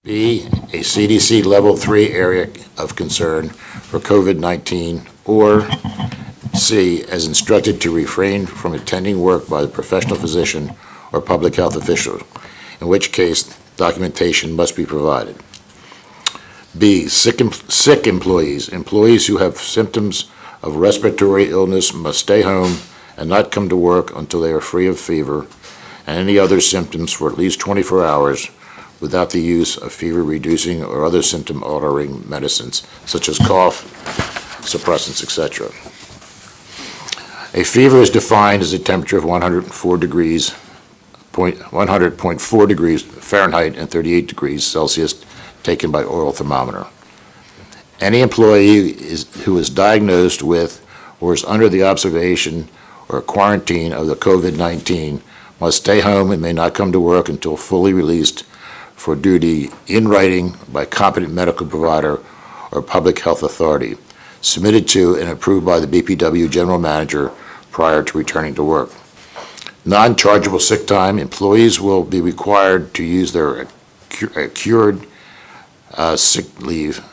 B, a CDC Level 3 area of concern for COVID-19, or C, as instructed to refrain from attending work by the professional physician or public health official, in which case documentation must be provided. B, sick employees. Employees who have symptoms of respiratory illness must stay home and not come to work until they are free of fever and any other symptoms for at least 24 hours without the use of fever-reducing or other symptom-altering medicines, such as cough, suppressants, etc. A fever is defined as a temperature of 100.4 degrees Fahrenheit and 38 degrees Celsius taken by oral thermometer. Any employee who is diagnosed with or is under the observation or quarantine of the COVID-19 must stay home and may not come to work until fully released for duty in writing by competent medical provider or public health authority, submitted to and approved by the BPW general manager prior to returning to work. Non-chargeable sick time. Employees will be required to use their accrued sick leave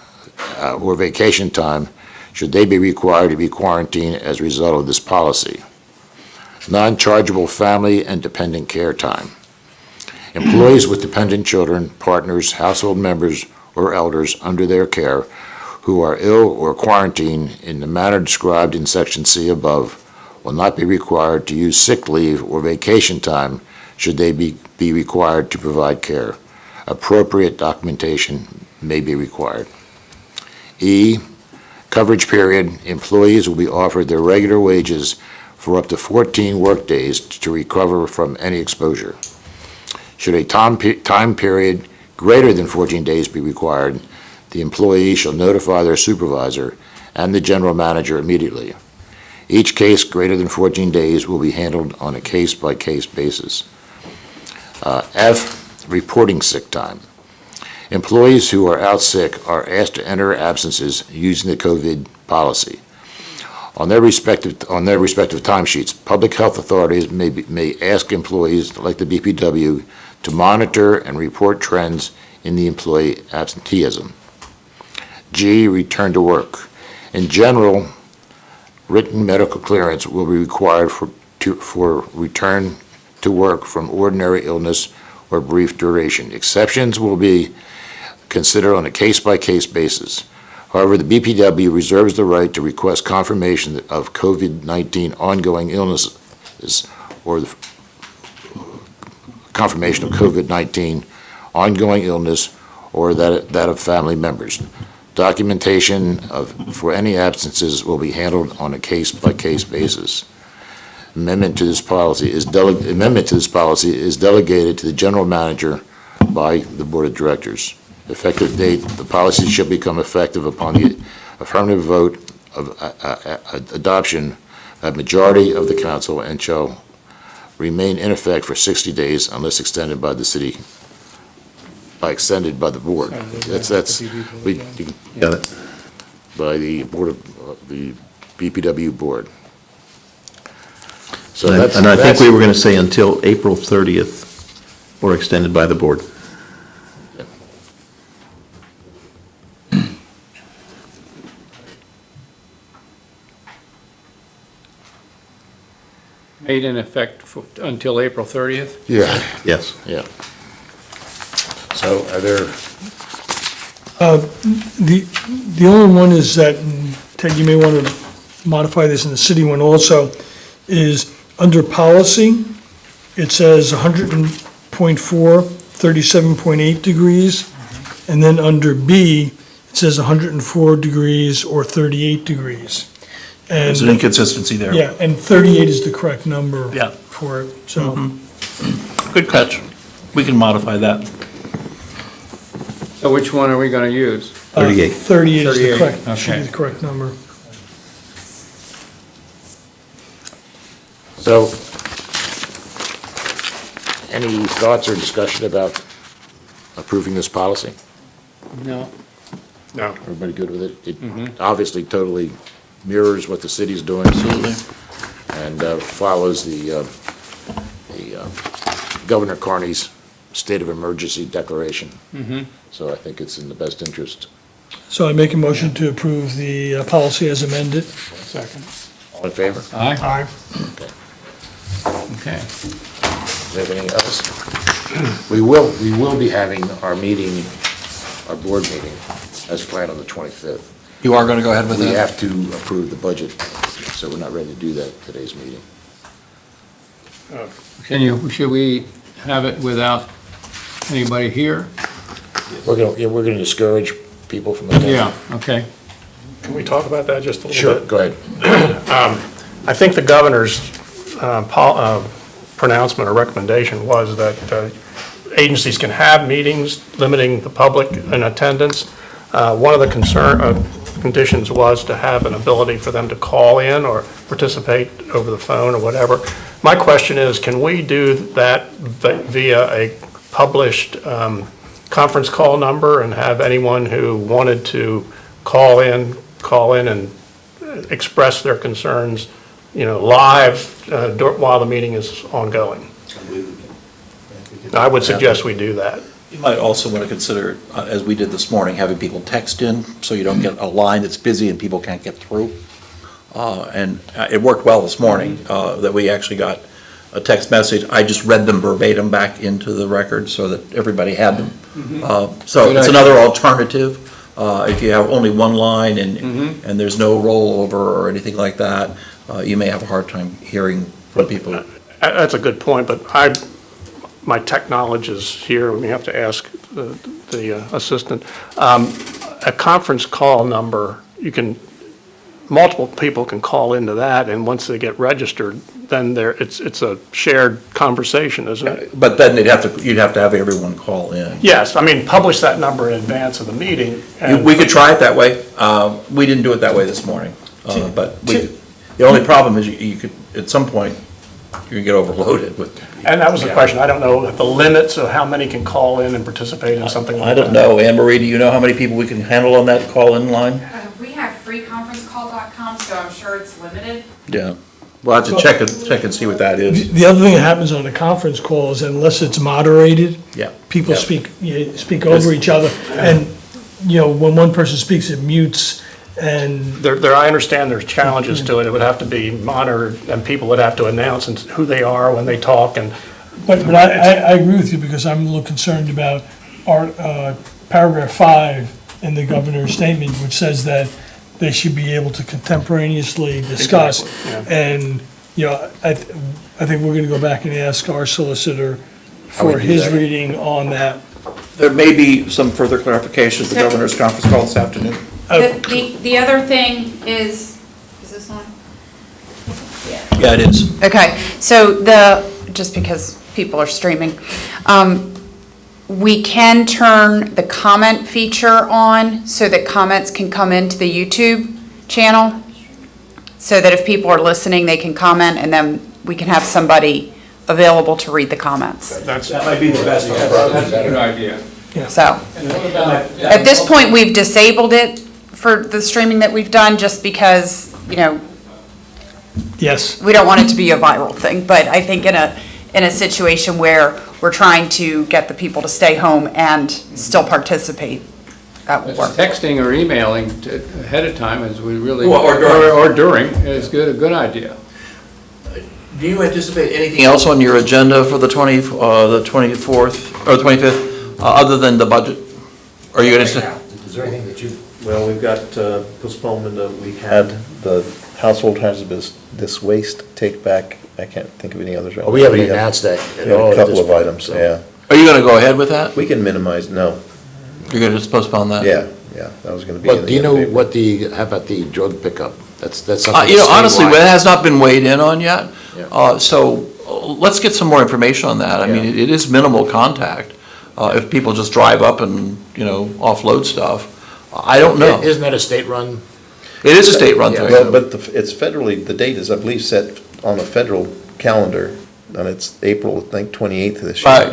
or vacation time should they be required to be quarantined as a result of this policy. Non-chargeable family and dependent care time. Employees with dependent children, partners, household members, or elders under their care who are ill or quarantined in the manner described in Section C above will not be required to use sick leave or vacation time should they be required to provide care. Appropriate documentation may be required. E, coverage period. Employees will be offered their regular wages for up to 14 workdays to recover from any exposure. Should a time period greater than 14 days be required, the employee shall notify their supervisor and the general manager immediately. Each case greater than 14 days will be handled on a case-by-case basis. F, reporting sick time. Employees who are out sick are asked to enter absences using the COVID policy. On their respective timesheets, public health authorities may ask employees like the BPW to monitor and report trends in the employee absenteeism. G, return to work. In general, written medical clearance will be required for return to work from ordinary illness or brief duration. Exceptions will be considered on a case-by-case basis. However, the BPW reserves the right to request confirmation of COVID-19 ongoing illnesses or the confirmation of COVID-19 ongoing illness or that of family members. Documentation for any absences will be handled on a case-by-case basis. Amendment to this policy is delegated to the general manager by the board of directors. Effective date, the policy shall become effective upon the affirmative vote of adoption of majority of the council and shall remain in effect for 60 days unless extended by the board. That's we Got it. by the board of the BPW board. So that's, And I think we were going to say until April 30th or extended by the board. Made in effect until April 30th? yeah, Yes. yeah. So are there, The only one is that, and Ted, you may want to modify this in the city one also, is under policy, it says 100.4, 37.8 degrees, and then under B, it says 104 degrees or 38 degrees. There's an And, inconsistency there. yeah, and 38 is the correct number Yeah. for it, so. Good catch. We can modify that. So which one are we going to use? 38. 38 is the 38, correct, should be okay. the correct number. so any thoughts or discussion about approving this policy? No. No. Everybody good with it? It obviously totally mirrors what the city's doing. Absolutely. And follows the Governor Carney's state of emergency declaration. So I think it's in the best interest. So I make a motion to approve the policy as amended. Second. All in favor? Aye, Aye. Okay. okay. Is there anything else? We will be having our meeting, our board meeting, as planned on the 25th. You are going to go ahead with We that? have to approve the budget, so we're not ready to do that at today's meeting. Should we have it without anybody here? We're gonna discourage people from attending. Yeah, okay. Can we talk about that just a little Sure, bit? go ahead. I think the governor's pronouncement or recommendation was that agencies can have meetings limiting the public in attendance. One of the conditions was to have an ability for them to call in or participate over the phone or whatever. My question is, can we do that via a published conference call number and have anyone who wanted to call in and express their concerns, live while the meeting is ongoing? I would suggest we do that. You might also want to consider, as we did this morning, having people text in, so you don't get a line that's busy and people can't get through. And it worked well this morning, that we actually got a text message. I just read them verbatim back into the record so that everybody had them. So Good it's idea. another alternative. If you have only one line and there's no rollover or anything like that, you may have a hard time hearing what people. That's a good point, but my tech knowledge is here, we have to ask the assistant. A conference call number, multiple people can call into that, and once they get registered, then it's a shared conversation, isn't it? But then you'd have to have everyone call in. Yes, publish that number in advance of the meeting. We could try it that way. We didn't do it that way this morning. But the only problem is you could, at some point, you can get overloaded with. And that was the question, I don't know the limits of how many can call in and participate in something like that. I don't know. Anne Marie, do you know how many people we can handle on that call-in line? We have freeconferencecall.com, so I'm sure it's limited. Yeah. We'll have to check and see what that is. The other thing that happens on a conference call is unless it's moderated, Yeah. people Yeah. speak over each other. And, when one person speaks, it mutes, and I understand there's challenges to it, it would have to be monitored, and people would have to announce who they are when they talk, and But I agree with you, because I'm a little concerned about paragraph 5 in the governor's statement, which says that they should be able to contemporaneously discuss. Exactly, And, I think we're gonna go back and ask our solicitor we for do his that? reading on that. There may be some further clarification at the governor's conference call this afternoon. The other thing is this on? Yeah, it is. Okay, so just because people are streaming, we can turn the comment feature on so that comments can come into the YouTube channel, so that if people are listening, they can comment, and then we can have somebody available to read the comments. That might be the best. That's a good idea. So, And what about? at this point, we've disabled it for the streaming that we've done, just because, Yes. we don't want it to be a viral thing, but I think in a situation where we're trying to get the people to stay home and still participate, that will work. Texting or emailing ahead of time is we really. Or during. Or during is a good idea. Do you anticipate anything else on your agenda for the 24th or 25th, other than the budget? Are you going to? Is there anything that you? Well, we've got postponement of, we had the household hazardous waste take back. I can't think of any others right now. Oh, we haven't announced that We at had all a at couple this of point, items, so. yeah. Are you going to go ahead with that? We can minimize, no, You're going to just postpone that? yeah, that was gonna be. in But the do you know paper. how about the drug pickup? That's something. Honestly, statewide. that has not been weighed in on yet. Yeah. So let's get some more information on that. I mean, Yeah. it is minimal contact. If people just drive up and, offload stuff, I don't know. Isn't that a state-run? It is a state-run Yeah. thing. Well, but it's federally, the date is, I believe, set on the federal calendar, and it's April, I think, 28th this year. Right.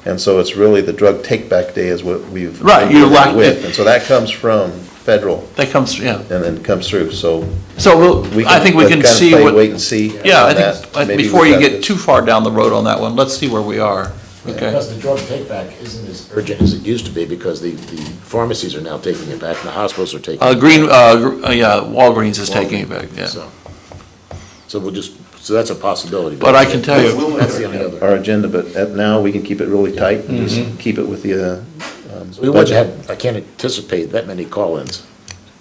And so it's really the drug take-back day is what we've. Right, you elect with, it. and so that comes from federal, That comes, yeah. and then comes through, so. So I think we can kind of see play what. Wait and see. Yeah, on I that. think, Maybe before we've you got get this. too far down the road on that one, let's see where we are. Okay. Because the drug take-back isn't as urgent as it used to be, because the pharmacies are now taking it back, and the hospitals are taking it back. Yeah, Walgreens is taking it back, yeah. So we'll just, so that's a possibility. But I can tell you, That's the only other. Our agenda, but now we can keep it really tight and just keep it with the, We wouldn't budget. have, I can't anticipate that many call-ins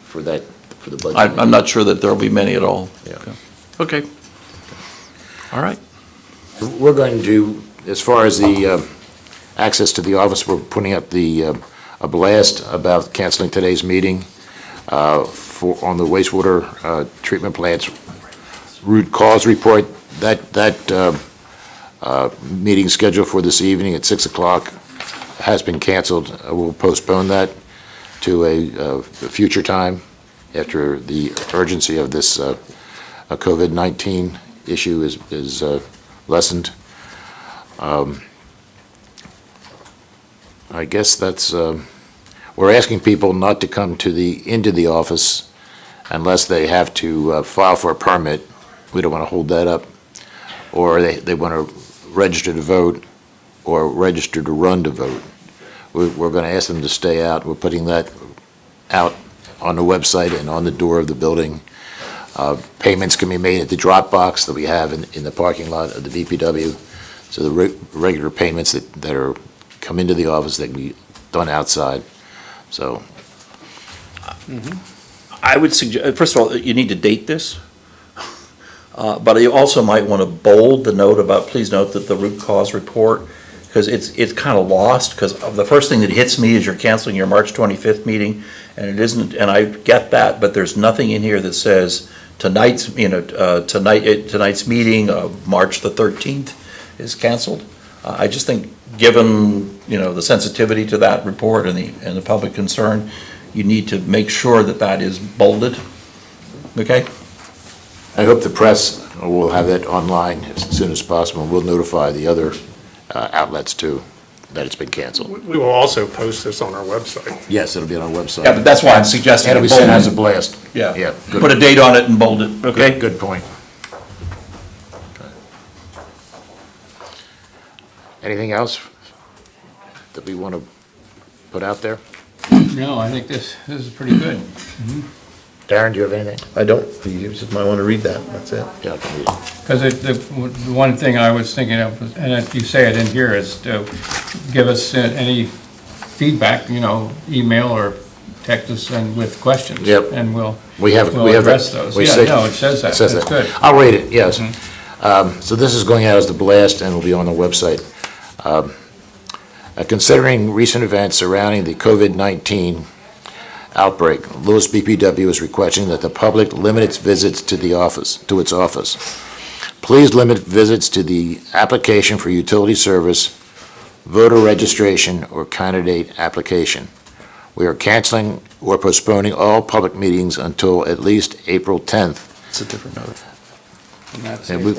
for that, for the budget. I'm not sure that there'll be many at all. Yeah. Okay. All right. We're going to, as far as the access to the office, we're putting up a blast about canceling today's meeting on the wastewater treatment plant's root cause report. That meeting scheduled for this evening at 6 o'clock has been canceled. We'll postpone that to a future time after the urgency of this COVID-19 issue is lessened. I guess that's, we're asking people not to come into the office unless they have to file for a permit. We don't want to hold that up. Or they want to register to vote or register to run to vote. We're going to ask them to stay out. We're putting that out on the website and on the door of the building. Payments can be made at the drop box that we have in the parking lot of the BPW. So the regular payments that are come into the office, they can be done outside. So I would suggest, first of all, you need to date this. But you also might want to bold the note about, please note that the root cause report, because it's kind of lost, because the first thing that hits me is you're canceling your March 25th meeting, and it isn't, and I get that, but there's nothing in here that says tonight's meeting of March the 13th is canceled. I just think, given, the sensitivity to that report and the public concern, you need to make sure that that is bolded, okay? I hope the press will have that online as soon as possible. We'll notify the other outlets too that it's been canceled. We will also post this on our website. Yes, it'll be on our website. Yeah, but that's why I'm suggesting. And it'll be sent as a blast. Yeah. Yeah, Put good, a date on it and bold it, okay? good point. Anything else that we want to put out there? No, I think this is pretty good. Darren, do you have anything? I don't, you just might want to read that, that's it. Yeah, I can read it. Because the one thing I was thinking of, and if you say it in here, is to give us any feedback, email or text us and with questions. Yep. And we'll We have that. address those. We Yeah, say- no, it says that. It says That's that. good. I'll read it, yes. So this is going out as the blast and will be on the website. Considering recent events surrounding the COVID-19 outbreak, Lewes BPW is requesting that the public limit its visits to its office. Please limit visits to the application for utility service, voter registration, or candidate application. We are canceling or postponing all public meetings until at least April 10th. It's a different note. And we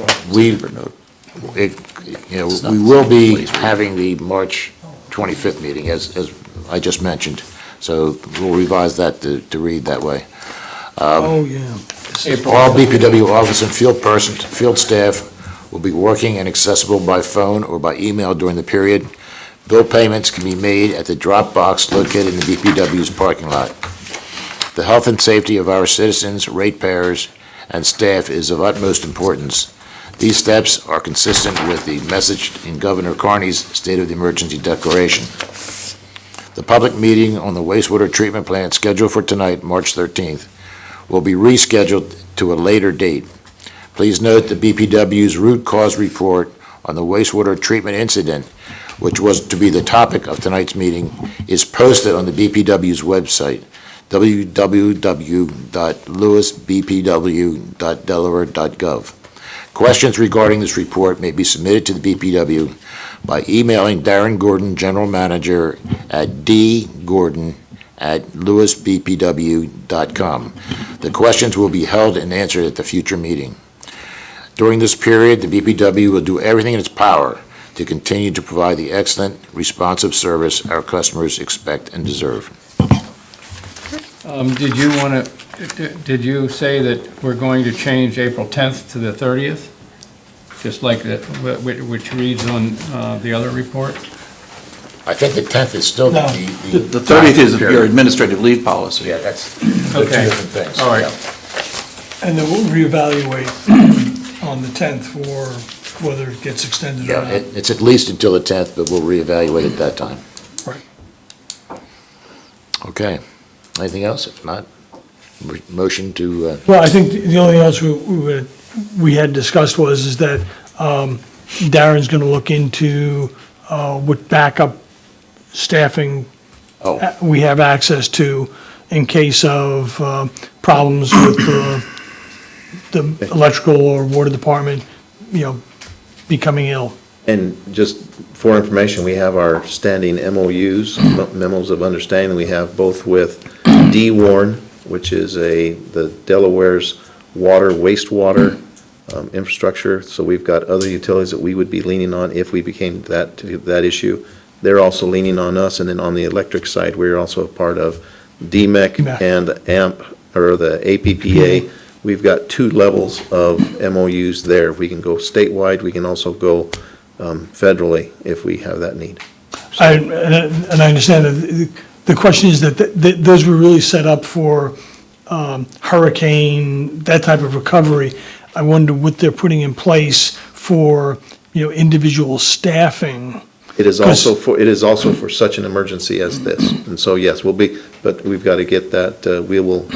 will be having the March 25th meeting, as I just mentioned. So we'll revise that to read that way. Oh, yeah. All BPW office and field staff will be working and accessible by phone or by email during the period. Bill payments can be made at the drop box located in the BPW's parking lot. The health and safety of our citizens, ratepayers, and staff is of utmost importance. These steps are consistent with the message in Governor Carney's State of the Emergency Declaration. The public meeting on the wastewater treatment plant scheduled for tonight, March 13th, will be rescheduled to a later date. Please note the BPW's root cause report on the wastewater treatment incident, which was to be the topic of tonight's meeting, is posted on the BPW's website, www.lewesbpw.delaware.gov. Questions regarding this report may be submitted to the BPW by emailing Darren Gordon, General Manager, at dgordon@lewesbpw.com. The questions will be held and answered at the future meeting. During this period, the BPW will do everything in its power to continue to provide the excellent, responsive service our customers expect and deserve. Did you say that we're going to change April 10th to the 30th? just like that, which reads on the other report? I think the 10th is still No. The 30th is your administrative leave policy. Yeah, that's, they're two Okay. different things. All right. Yeah. And then we'll reevaluate on the 10th for whether it gets extended or Yeah, not. it's at least until the 10th, but we'll reevaluate at that time. Right. Okay. Anything else? If not, motion to, Well, I think the only thing else we had discussed is that Darren's going to look into what backup staffing oh, we have access to in case of problems with the electrical or water department, becoming ill. And just for information, we have our standing MOUs, memos of understanding, we have both with DWARN, which is the Delaware's water, wastewater infrastructure, so we've got other utilities that we would be leaning on if we became that issue. They're also leaning on us, and then on the electric side, we're also a part of DMEC and AMP, or the APPA. We've got 2 levels of MOUs there. If we can go statewide, we can also go federally if we have that need. And I understand that the question is that those were really set up for hurricane, that type of recovery. I wonder what they're putting in place for, individual staffing. It is also for such an emergency as this. And so, yes, but we've got to get that, we will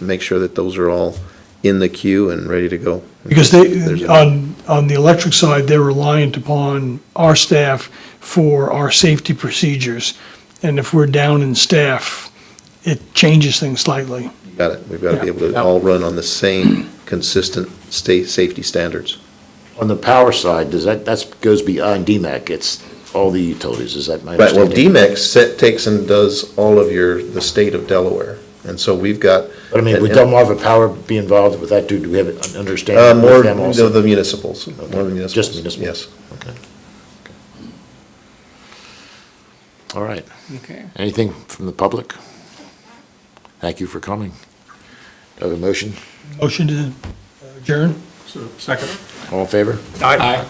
make sure that those are all in the queue and ready to go. Because on the electric side, they're reliant upon our staff for our safety procedures. And if we're down in staff, it changes things slightly. Got it. We've got to be able to all run on the same consistent state safety standards. on the power side, that goes beyond DMAC, it's all the utilities, is that my Right, well, understanding? DMEX takes and does all of the state of Delaware. And so we've got. But I mean, would Delmarva Power be involved with that, do we have an understanding More with them also? of the municipals, more of the municipals. Just municipal? Yes. Okay. All right. Okay. Anything from the public? Thank you for coming. Do I have a motion? Motion to adjourn? So, second. All in favor? Aye.